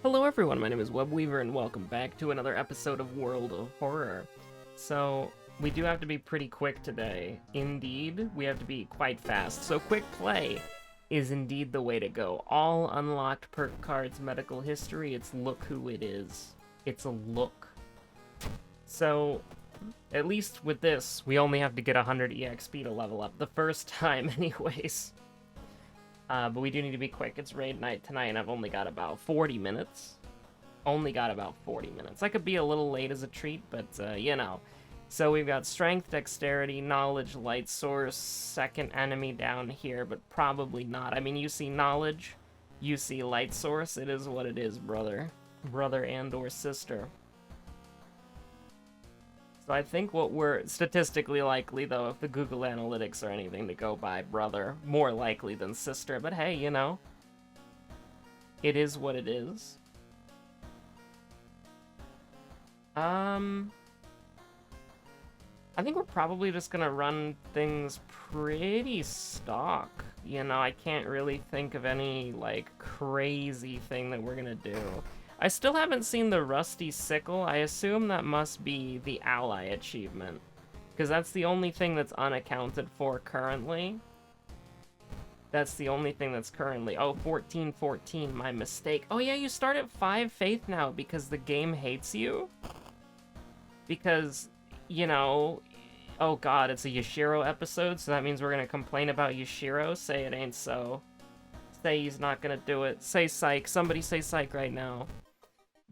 Hello everyone, my name is Webweaver and welcome back to another episode of World of Horror. So, we do have to be pretty quick today. Indeed, we have to be quite fast. So quick play is indeed the way to go. All unlocked perk cards, medical history, it's look who it is. It's a look. So, at least with this, we only have to get 100 EXP to level up the first time anyways. But we do need to be quick. It's raid night tonight, and I've only got about 40 minutes. Only got about 40 minutes. I could be a little late as a treat, but, you know. So we've got strength, dexterity, knowledge, light source, second enemy down here, but probably not. I mean, you see knowledge, you see light source. It is what it is, brother. Brother and or sister. So I think what we're statistically likely, though, if the Google Analytics are anything to go by, brother, more likely than sister. But hey, you know, it is what it is. I think we're probably just gonna run things pretty stock. You know, I can't really think of any, like, crazy thing that we're gonna do. I still haven't seen the Rusty Sickle. I assume that must be the ally achievement, because that's the only thing that's unaccounted for currently. That's the only thing that's currently... Oh, 1414, my mistake. Oh yeah, you start at 5 faith now because the game hates you? Because, you know... Oh god, it's a Yashiro episode, so that means we're gonna complain about Yashiro? Say it ain't so. Say he's not gonna do it. Say psych. Somebody say psych right now.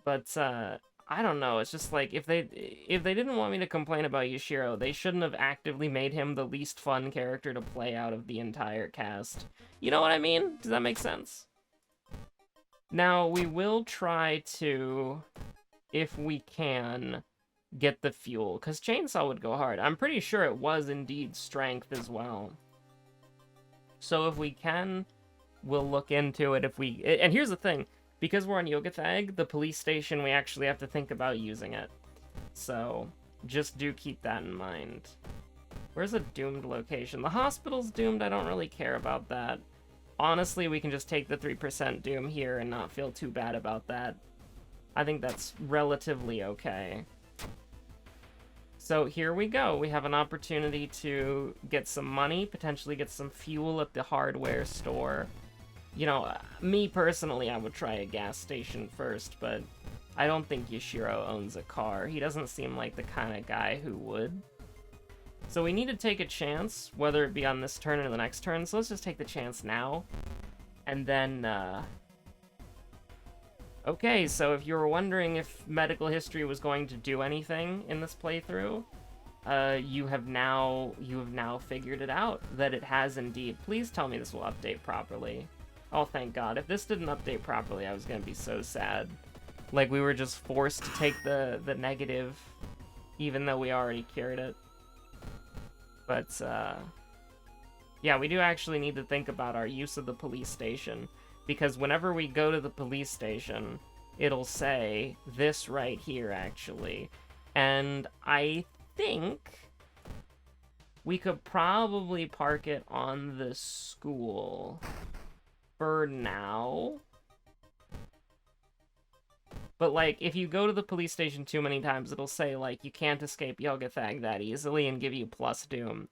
But, I don't know, it's just like, if they didn't want me to complain about Yashiro, they shouldn't have actively made him the least fun character to play out of the entire cast. You know what I mean? Does that make sense? Now, we will try to, if we can, get the fuel, because Chainsaw would go hard. I'm pretty sure it was indeed strength as well. So if we can, we'll look into it if we... And here's the thing. Because we're on Yogathag, the police station, we actually have to think about using it. So, just do keep that in mind. Where's a doomed location? The hospital's doomed, I don't really care about that. Honestly, we can just take the 3% doom here and not feel too bad about that. I think that's relatively okay. So here we go. We have an opportunity to get some money, potentially get some fuel at the hardware store. You know, me personally, I would try a gas station first, but I don't think Yashiro owns a car. He doesn't seem like the kind of guy who would. So we need to take a chance, whether it be on this turn or the next turn, so let's just take the chance now. And then, Okay, so if you were wondering if medical history was going to do anything in this playthrough, you have now figured it out, that it has indeed. Please tell me this will update properly. Oh, thank God. If this didn't update properly, I was gonna be so sad. Like, we were just forced to take the negative, even though we already cured it. But, yeah, we do actually need to think about our use of the police station, because whenever we go to the police station, it'll say this right here, actually. And I think we could probably park it on the school for now. But, like, if you go to the police station too many times, it'll say, like, you can't escape Yogathag that easily and give you plus doom.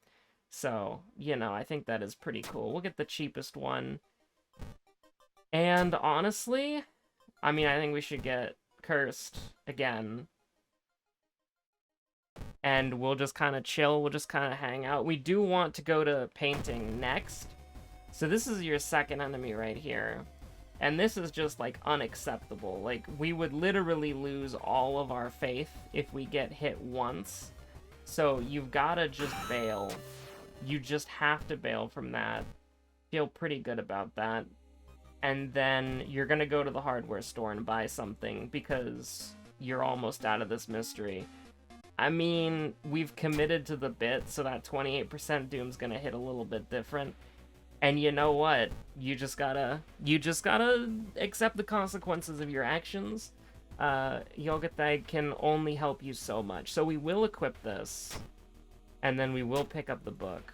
So, you know, I think that is pretty cool. We'll get the cheapest one. And honestly, I mean, I think we should get Cursed again. And we'll just kind of chill, we'll just kind of hang out. We do want to go to painting next. So this is your second enemy right here. And this is just, like, unacceptable. Like, we would literally lose all of our faith if we get hit once. So you've gotta just bail. You just have to bail from that. Feel pretty good about that. And then you're gonna go to the hardware store and buy something because you're almost out of this mystery. I mean, we've committed to the bit, so that 28% doom's gonna hit a little bit different. And you know what? You just gotta accept the consequences of your actions. Yogathag can only help you so much. So we will equip this, and then we will pick up the book.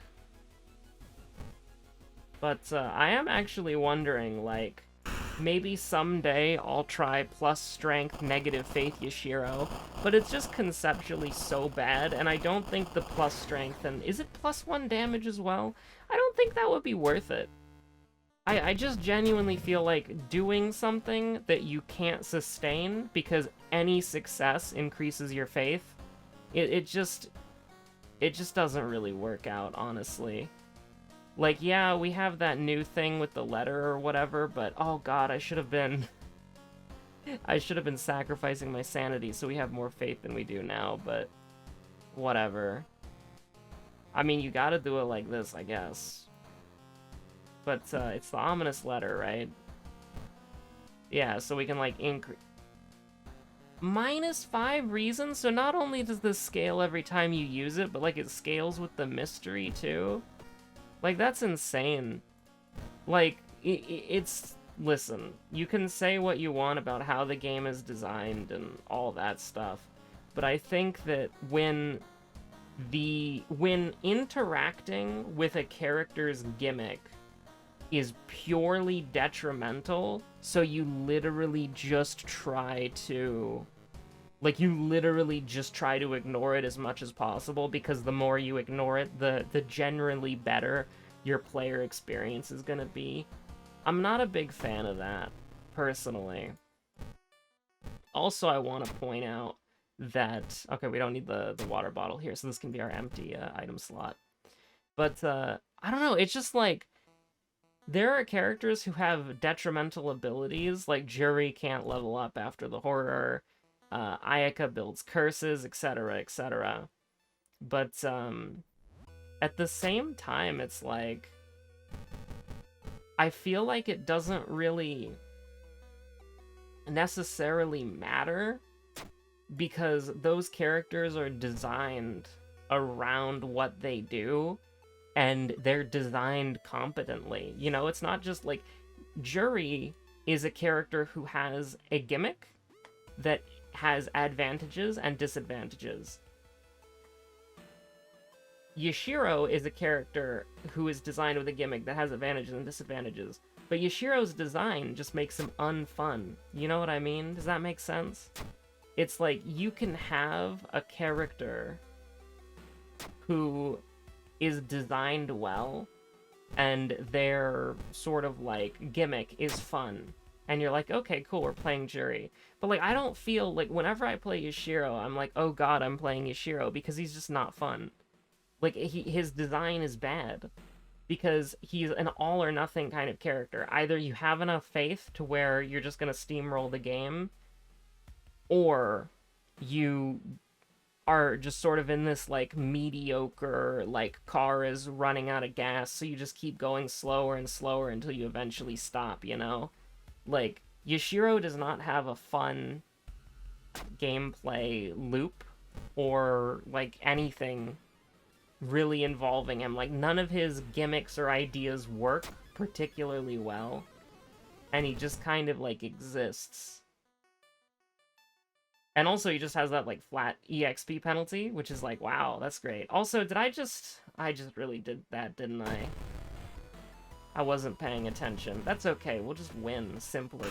But I am actually wondering, like, maybe someday I'll try plus strength, negative faith Yashiro, but it's just conceptually so bad, and I don't think the plus strength, and is it plus 1 damage as well? I don't think that would be worth it. I just genuinely feel like doing something that you can't sustain because any success increases your faith, it just doesn't really work out, honestly. Like, yeah, we have that new thing with the letter or whatever, but oh god, I should have been sacrificing my sanity so we have more faith than we do now, but whatever. I mean, you gotta do it like this, I guess. But, it's the ominous letter, right? Yeah, so we can, like, increase... -5 reasons? So not only does this scale every time you use it, but, like, it scales with the mystery, too? Like, that's insane. Like, it's... Listen, you can say what you want about how the game is designed and all that stuff, but I think that when interacting with a character's gimmick is purely detrimental, so you literally just try to... Like, you literally just try to ignore it as much as possible, because the more you ignore it, the generally better your player experience is gonna be. I'm not a big fan of that, personally. Also, I want to point out that... Okay, we don't need the water bottle here, so this can be our empty item slot. But, I don't know, it's just like... There are characters who have detrimental abilities, like Jury can't level up after the horror, Ayaka builds curses, etc., etc. But, at the same time, it's like... I feel like it doesn't really necessarily matter, because those characters are designed around what they do, and they're designed competently. You know, it's not just like... Jury is a character who has a gimmick that has advantages and disadvantages. Yashiro is a character who is designed with a gimmick that has advantages and disadvantages. But Yashiro's design just makes him unfun. You know what I mean? Does that make sense? It's like, you can have a character who is designed well, and their sort of, like, gimmick is fun. And you're like, okay, cool, we're playing Jury. But, like, I don't feel, like, whenever I play Yashiro, I'm like, oh god, I'm playing Yashiro, because he's just not fun. Like, his design is bad, because he's an all-or-nothing kind of character. Either you have enough faith to where you're just gonna steamroll the game, or you are just sort of in this, like, mediocre, like, car is running out of gas, so you just keep going slower and slower until you eventually stop, you know? Like, Yashiro does not have a fun gameplay loop, or, like, anything really involving him. Like, none of his gimmicks or ideas work particularly well, and he just kind of, like, exists. And also, he just has that, like, flat EXP penalty, which is like, wow, that's great. Also, I just really did that, didn't I? I wasn't paying attention. That's okay, we'll just win, simply.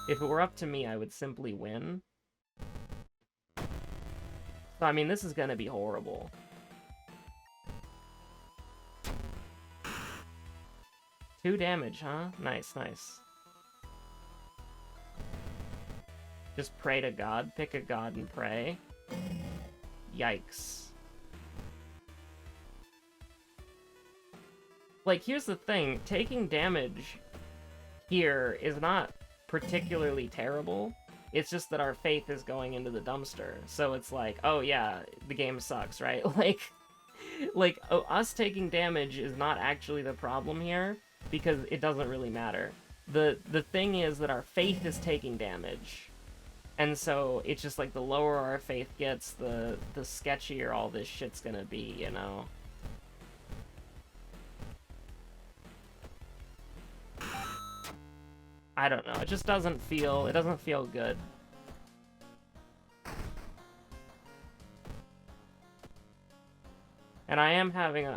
If it were up to me, I would simply win. So, I mean, this is gonna be horrible. Two damage, huh? Nice, nice. Just pray to God. Pick a god and pray. Yikes. Like, here's the thing. Taking damage here is not particularly terrible. It's just that our faith is going into the dumpster. So it's like, oh yeah, the game sucks, right? Like, us taking damage is not actually the problem here, because it doesn't really matter. The thing is that our faith is taking damage. And so, it's just like, the lower our faith gets, the sketchier all this shit's gonna be, you know? I don't know, it just doesn't feel good. And I am having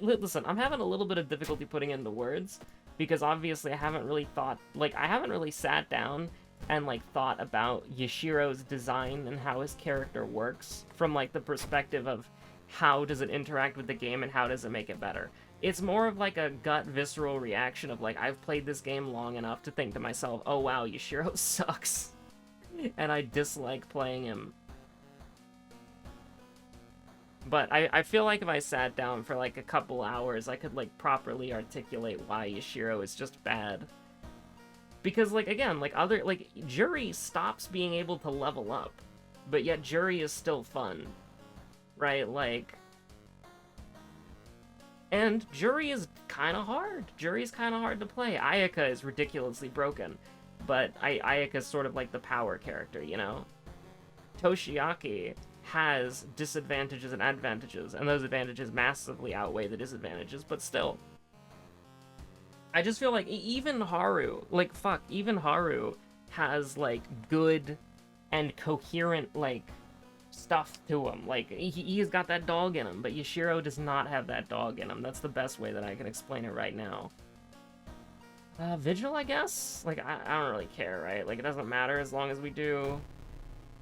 listen, I'm having a little bit of difficulty putting into words, because obviously I haven't really sat down and like thought about Yashiro's design and how his character works from like the perspective of how does it interact with the game and how does it make it better. It's more of like a gut visceral reaction of like, I've played this game long enough to think to myself, oh wow, Yashiro sucks. And I dislike playing him. But I feel like if I sat down for like a couple hours, I could like properly articulate why Yashiro is just bad. Because like, again, like Juri stops being able to level up, but yet Juri is still fun. Right? Like, and Juri is kind of hard. Juri's kind of hard to play. Ayaka is ridiculously broken, but Ayaka's sort of like the power character, you know? Toshiaki has disadvantages and advantages, and those advantages massively outweigh the disadvantages, but still. I just feel like even Haru, even Haru has, like, good and coherent, like, stuff to him. Like, he's got that dog in him, but Yashiro does not have that dog in him. That's the best way that I can explain it right now. Vigil, I guess? Like, I don't really care, right? Like, it doesn't matter as long as we do...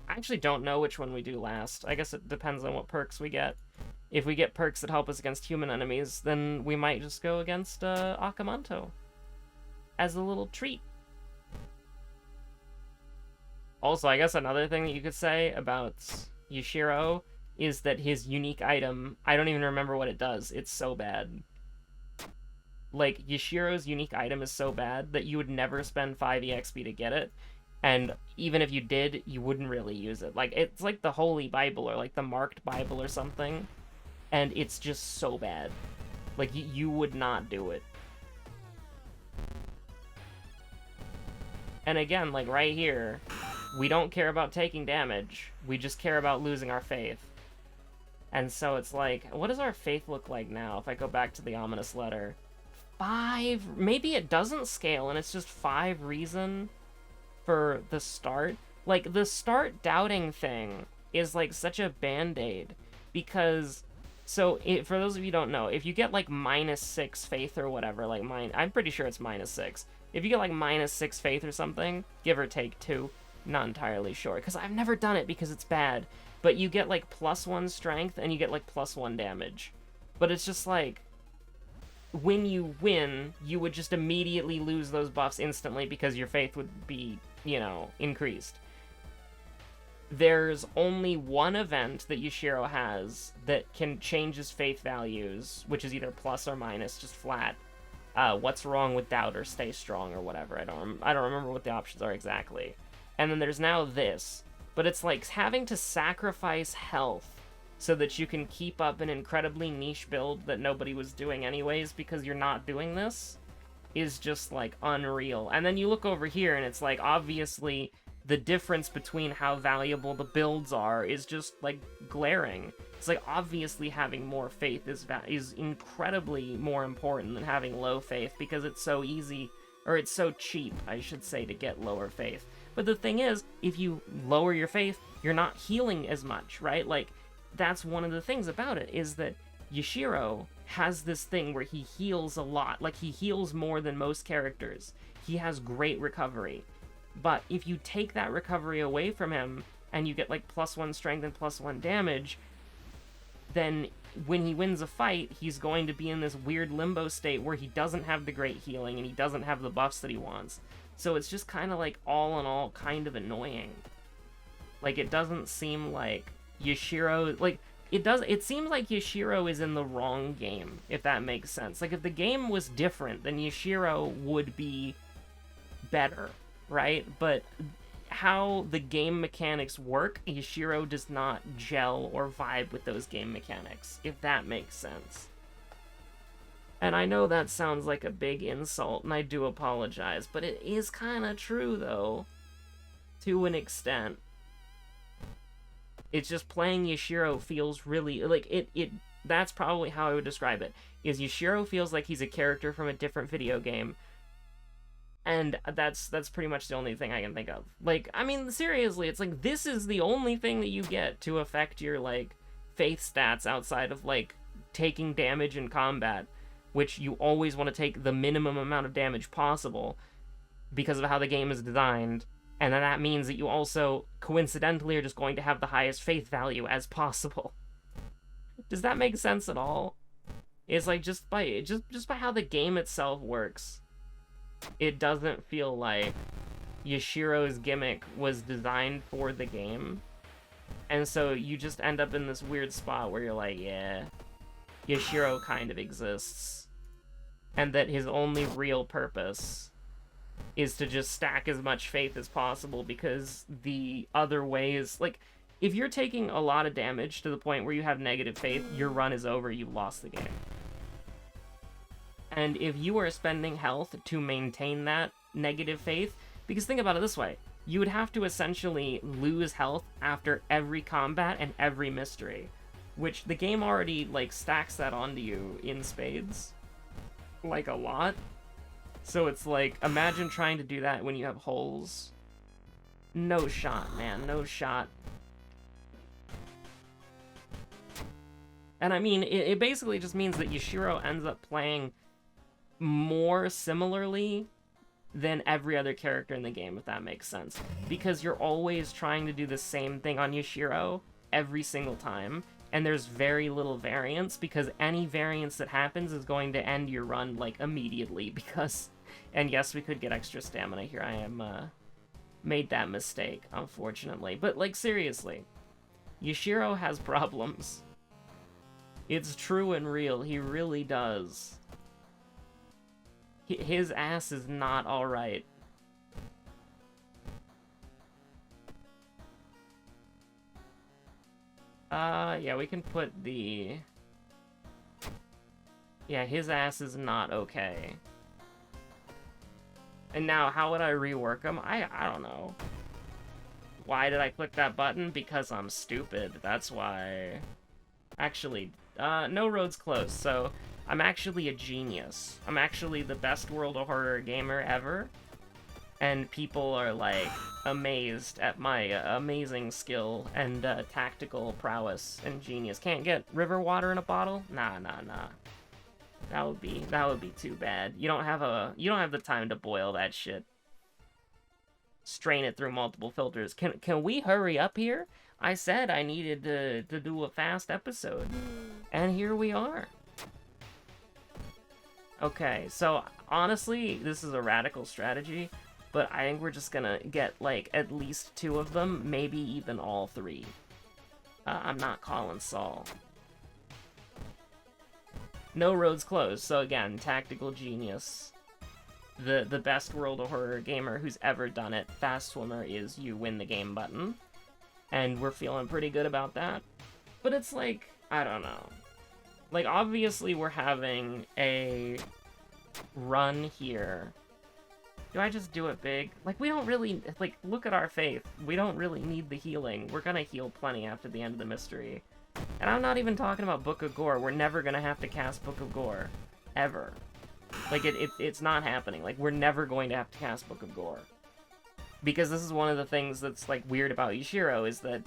I actually don't know which one we do last. I guess it depends on what perks we get. If we get perks that help us against human enemies, then we might just go against Akamanto as a little treat. Also, I guess another thing that you could say about Yashiro is that his unique item, I don't even remember what it does. It's so bad. Like, Yashiro's unique item is so bad that you would never spend 5 EXP to get it. And even if you did, you wouldn't really use it. Like, it's like the Holy Bible or like the Marked Bible or something. And it's just so bad. Like, you would not do it. And again, like right here, we don't care about taking damage. We just care about losing our faith. And so it's like, what does our faith look like now if I go back to the ominous letter? 5? Maybe it doesn't scale and it's just 5 reason for the start. Like, the start doubting thing is like such a band-aid because... So, for those of you who don't know, if you get, like, -6 faith or whatever, like, I'm pretty sure it's -6. If you get, like, -6 faith or something, give or take 2, not entirely sure, because I've never done it because it's bad, but you get, like, +1 strength, and you get, like, +1 damage. But it's just, like, when you win, you would just immediately lose those buffs instantly because your faith would be, you know, increased. There's only one event that Yashiro has that can change his faith values, which is either plus or minus, just flat. What's wrong with doubt or stay strong or whatever. I don't remember what the options are exactly. And then there's now this, but it's like having to sacrifice health so that you can keep up an incredibly niche build that nobody was doing anyways because you're not doing this is just like unreal. And then you look over here and it's like obviously the difference between how valuable the builds are is just, like, glaring. It's like, obviously having more faith is incredibly more important than having low faith, because it's so easy, or it's so cheap, I should say, to get lower faith. But the thing is, if you lower your faith, you're not healing as much, right? Like, that's one of the things about it, is that Yashiro has this thing where he heals a lot. Like, he heals more than most characters. He has great recovery. But if you take that recovery away from him, and you get, like, +1 strength and +1 damage, then when he wins a fight, he's going to be in this weird limbo state where he doesn't have the great healing, and he doesn't have the buffs that he wants. So it's just kind of, like, all in all, kind of annoying. Like, it doesn't seem like Yashiro... Like, it seems like Yashiro is in the wrong game, if that makes sense. Like, if the game was different, then Yashiro would be better. Right? But how the game mechanics work, Yashiro does not gel or vibe with those game mechanics, if that makes sense. And I know that sounds like a big insult, and I do apologize, but it is kind of true, though, to an extent. It's just playing Yashiro feels really, like, that's probably how I would describe it, is Yashiro feels like he's a character from a different video game. And that's pretty much the only thing I can think of. Like, I mean, seriously, it's like, this is the only thing that you get to affect your, like, faith stats outside of, like, taking damage in combat. which you always want to take the minimum amount of damage possible because of how the game is designed, and then that means that you also, coincidentally, are just going to have the highest faith value as possible. Does that make sense at all? It's like, just by how the game itself works, it doesn't feel like Yashiro's gimmick was designed for the game. And so you just end up in this weird spot where you're like, yeah, Yashiro kind of exists. And that his only real purpose is to just stack as much faith as possible, because the other ways, like, if you're taking a lot of damage to the point where you have negative faith, your run is over, you've lost the game. And if you are spending health to maintain that negative faith, because think about it this way, you would have to essentially lose health after every combat and every mystery, which the game already, like, stacks that onto you in spades, like, a lot. So it's like, imagine trying to do that when you have holes. No shot, man, no shot. And I mean, it basically just means that Yashiro ends up playing more similarly than every other character in the game, if that makes sense. Because you're always trying to do the same thing on Yashiro every single time, and there's very little variance, because any variance that happens is going to end your run, like, immediately, because... And yes, we could get extra stamina here. I am, made that mistake, unfortunately. But, like, seriously, Yashiro has problems. It's true and real. He really does. His ass is not alright. Yeah, we can put the... Yeah, his ass is not okay. And now, how would I rework him? I don't know. Why did I click that button? Because I'm stupid. That's why. Actually, no roads closed, so I'm actually a genius. I'm actually the best World of Horror gamer ever. And people are, like, amazed at my amazing skill and tactical prowess and genius. Can't get river water in a bottle? Nah. That would be too bad. You don't have the time to boil that shit. Strain it through multiple filters. Can we hurry up here? I said I needed to do a fast episode. And here we are. Okay, so honestly, this is a radical strategy, but I think we're just gonna get, like, at least 2 of them, maybe even all 3. I'm not calling Saul. No roads closed, so again, tactical genius. The best World of Horror gamer who's ever done it. Fast swimmer is you win the game button. And we're feeling pretty good about that. But it's like, I don't know. Like, obviously we're having a run here. Do I just do it big? Like, we don't really, like, look at our faith. We don't really need the healing. We're gonna heal plenty after the end of the mystery. And I'm not even talking about Book of Gore. We're never gonna have to cast Book of Gore. Ever. Like, it's not happening. Like, we're never going to have to cast Book of Gore. Because this is one of the things that's, like, weird about Yashiro, is that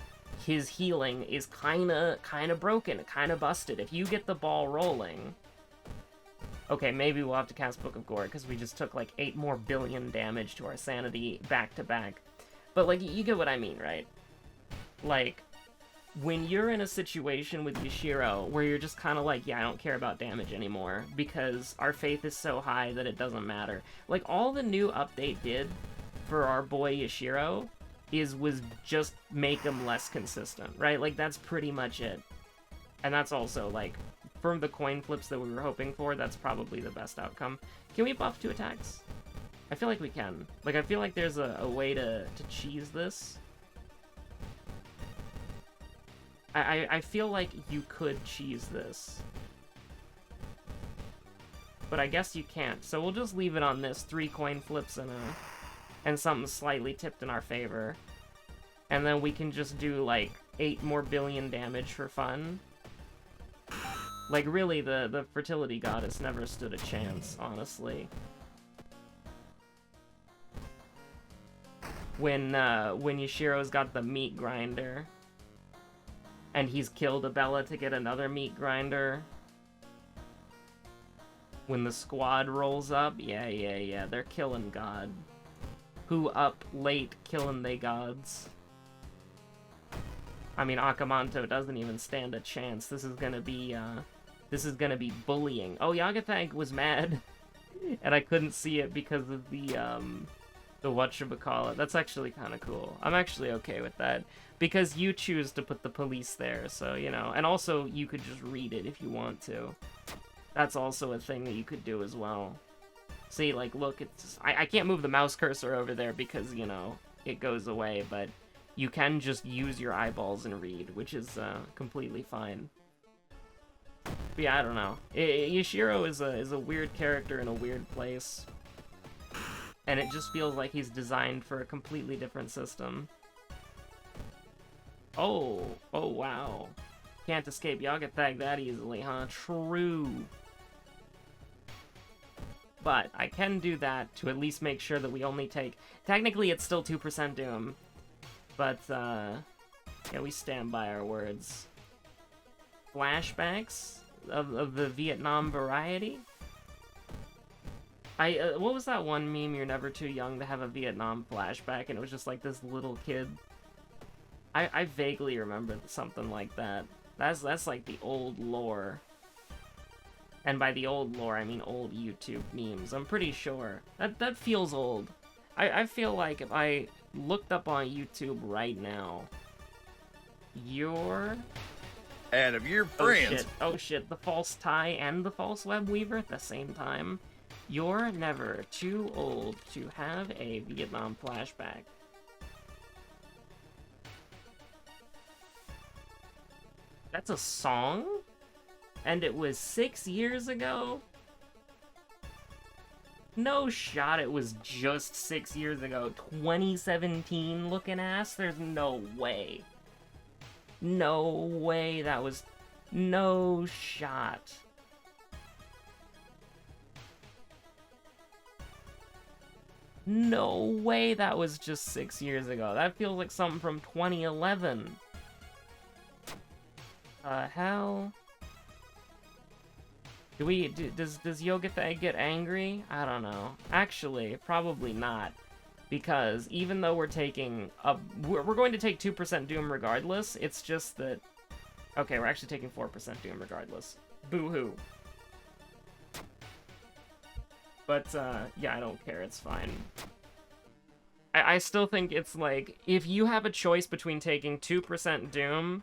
his healing is kinda broken, kinda busted. If you get the ball rolling... Okay, maybe we'll have to cast Book of Gore, because we just took, like, 8 more billion damage to our sanity back-to-back. But, like, you get what I mean, right? Like, when you're in a situation with Yashiro, where you're just kind of like, yeah, I don't care about damage anymore, because our faith is so high that it doesn't matter. Like, all the new update did for our boy Yashiro was just make him less consistent, right? Like, that's pretty much it. And that's also, like, from the coin flips that we were hoping for, that's probably the best outcome. Can we buff 2 attacks? I feel like we can. Like, I feel like there's a way to cheese this. I feel like you could cheese this. But I guess you can't, so we'll just leave it on this. 3 coin flips and something slightly tipped in our favor. And then we can just do, like, 8 more billion damage for fun. Like, really, the fertility goddess never stood a chance, honestly. When Yashiro's got the meat grinder, and he's killed Abella to get another meat grinder. When the squad rolls up, yeah, they're killing God. Who up late killing they gods? I mean, Akamanto doesn't even stand a chance. This is gonna be bullying. Oh, Yagathag was mad, and I couldn't see it because of the whatchamacallit. That's actually kind of cool. I'm actually okay with that, because you choose to put the police there, so, you know. And also, you could just read it if you want to. That's also a thing that you could do as well. See, like, look, it's... I can't move the mouse cursor over there because, you know, it goes away, but you can just use your eyeballs and read, which is completely fine. But yeah, I don't know. Yashiro is a weird character in a weird place. And it just feels like he's designed for a completely different system. Oh wow. Can't escape Yagathag that easily, huh? True. But I can do that to at least make sure that we only take... Technically, it's still 2% Doom. But, yeah, we stand by our words. Flashbacks of the Vietnam variety? What was that one meme, you're never too young to have a Vietnam flashback, and it was just like this little kid? I vaguely remember something like that. That's like the old lore. And by the old lore, I mean old YouTube memes. I'm pretty sure. That feels old. I feel like if I looked up on YouTube right now, and of your friends. Oh shit, the false tie and the false Webweaver at the same time. You're never too old to have a Vietnam flashback. That's a song? And it was 6 years ago? No shot it was just 6 years ago. 2017 looking ass? There's no way. No way that was... No shot. No way that was just 6 years ago. That feels like something from 2011. Hell? Does Yogathag get angry? I don't know. Actually, probably not. Because even though we're taking we're going to take 2% Doom regardless, it's just that... Okay, we're actually taking 4% Doom regardless. Boo-hoo. But, yeah, I don't care, it's fine. I still think it's like, if you have a choice between taking 2% Doom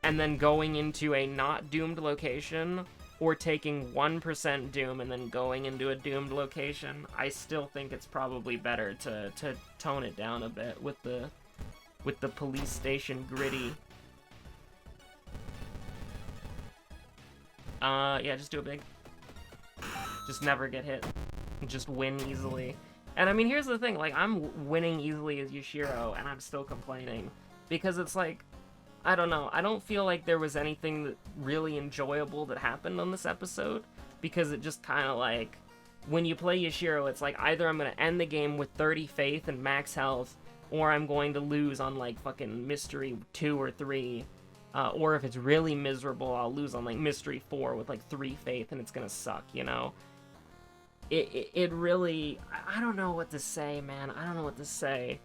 and then going into a not doomed location, or taking 1% Doom and then going into a doomed location, I still think it's probably better to tone it down a bit with the police station gritty. Yeah, just do it big. Just never get hit. Just win easily. And I mean, here's the thing, like, I'm winning easily as Yashiro, and I'm still complaining. Because it's like, I don't know, I don't feel like there was anything that really enjoyable that happened on this episode, because it just kind of like, when you play Yashiro, it's like, either I'm going to end the game with 30 faith and max health, or I'm going to lose on, like, fucking Mystery 2 or 3, or if it's really miserable, I'll lose on, like, Mystery 4 with, like, 3 faith, and it's gonna suck, you know? It really, I don't know what to say, man, I don't know what to say.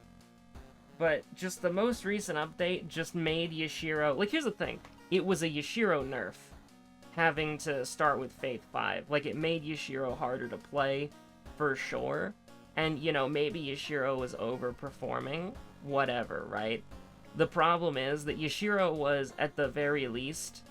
But just the most recent update just made Yashiro... Like, here's the thing. It was a Yashiro nerf, having to start with Faith 5. Like, it made Yashiro harder to play, for sure. And, you know, maybe Yashiro was overperforming. Whatever, right? The problem is that Yashiro was, at the very least,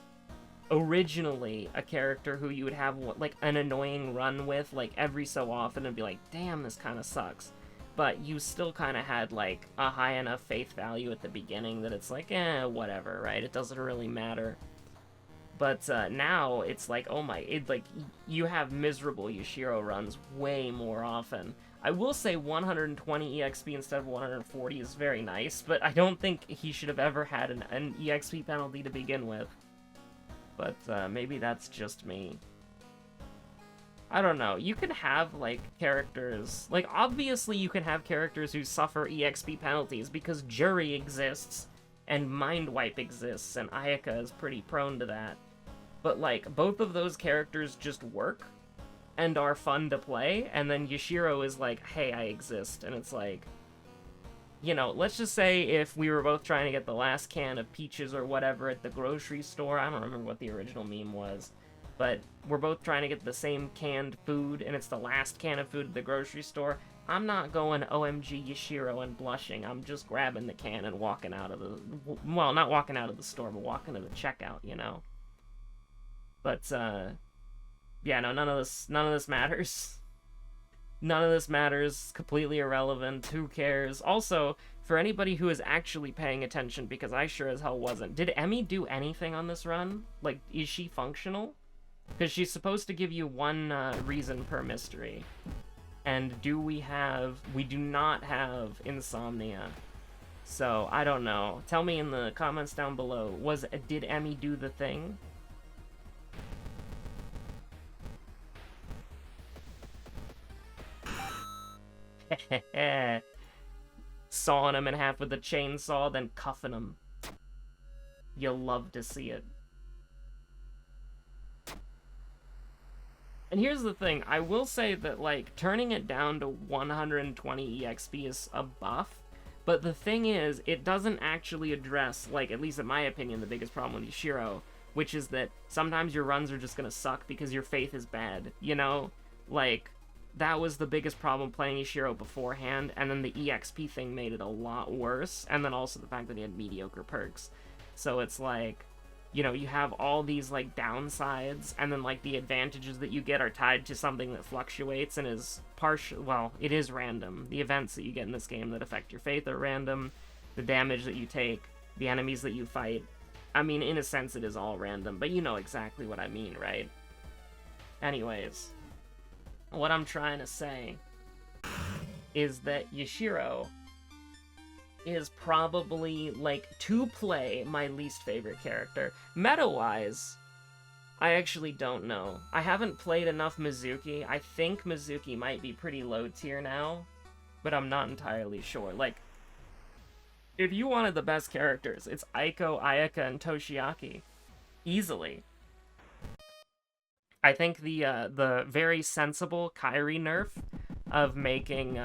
originally a character who you would have, like, an annoying run with, like, every so often, and be like, damn, this kind of sucks. But you still kind of had, like, a high enough faith value at the beginning that it's like, whatever, right? It doesn't really matter. But now it's like, oh my, you have miserable Yashiro runs way more often. I will say 120 EXP instead of 140 is very nice, but I don't think he should have ever had an EXP penalty to begin with. But maybe that's just me. I don't know, you can have, like, characters... Like, obviously you can have characters who suffer EXP penalties, because Jury exists, and Mind Wipe exists, and Ayaka is pretty prone to that. but, like, both of those characters just work and are fun to play, and then Yashiro is like, hey, I exist, and it's like, you know, let's just say if we were both trying to get the last can of peaches or whatever at the grocery store, I don't remember what the original meme was, but we're both trying to get the same canned food, and it's the last can of food at the grocery store. I'm not going OMG Yashiro and blushing. I'm just grabbing the can and walking out of the... Well, not walking out of the store, but walking to the checkout, you know? But, yeah, no, none of this matters. None of this matters. Completely irrelevant. Who cares? Also, for anybody who is actually paying attention, because I sure as hell wasn't, did Emmy do anything on this run? Like, is she functional? Because she's supposed to give you one reason per mystery. And we do not have insomnia. So, I don't know. Tell me in the comments down below, did Emmy do the thing? Sawing him in half with a chainsaw, then cuffing him. You'll love to see it. And here's the thing, I will say that, like, turning it down to 120 EXP is a buff, but the thing is, it doesn't actually address, like, at least in my opinion, the biggest problem with Yashiro, which is that sometimes your runs are just gonna suck because your faith is bad, you know? Like, that was the biggest problem playing Yashiro beforehand, and then the EXP thing made it a lot worse, and then also the fact that he had mediocre perks. So it's like, you know, you have all these, like, downsides, and then, like, the advantages that you get are tied to something that fluctuates and is well, it is random. The events that you get in this game that affect your faith are random, the damage that you take, the enemies that you fight. I mean, in a sense, it is all random, but you know exactly what I mean, right? Anyways, what I'm trying to say is that Yashiro is probably, like, to play, my least favorite character. Meta-wise, I actually don't know. I haven't played enough Mizuki. I think Mizuki might be pretty low tier now, but I'm not entirely sure. Like, if you wanted the best characters, it's Aiko, Ayaka, and Toshiaki. Easily. I think the very sensible Kairi nerf of making,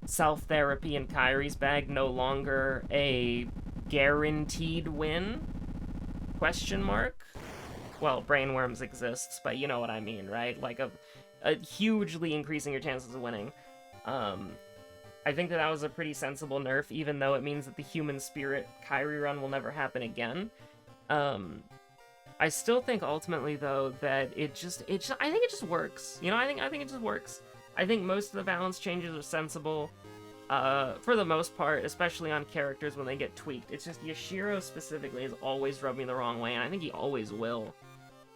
self-therapy in Kairi's bag no longer a guaranteed win? Question mark? Well, brainworms exists, but you know what I mean, right? Like a hugely increasing your chances of winning. I think that was a pretty sensible nerf, even though it means that the human spirit Kairi run will never happen again. I still think ultimately though that I think it just works. You know, I think it just works. I think most of the balance changes are sensible, for the most part, especially on characters when they get tweaked. It's just Yashiro specifically has always rubbed me the wrong way, and I think he always will.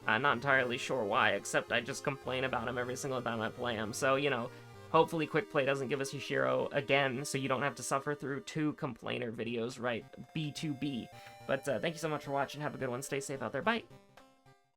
Not entirely sure why, except I just complain about him every single time I play him. So, you know, hopefully Quick Play doesn't give us Yashiro again, so you don't have to suffer through 2 complainer videos, right? B2B. But thank you so much for watching. Have a good one. Stay safe out there. Bye!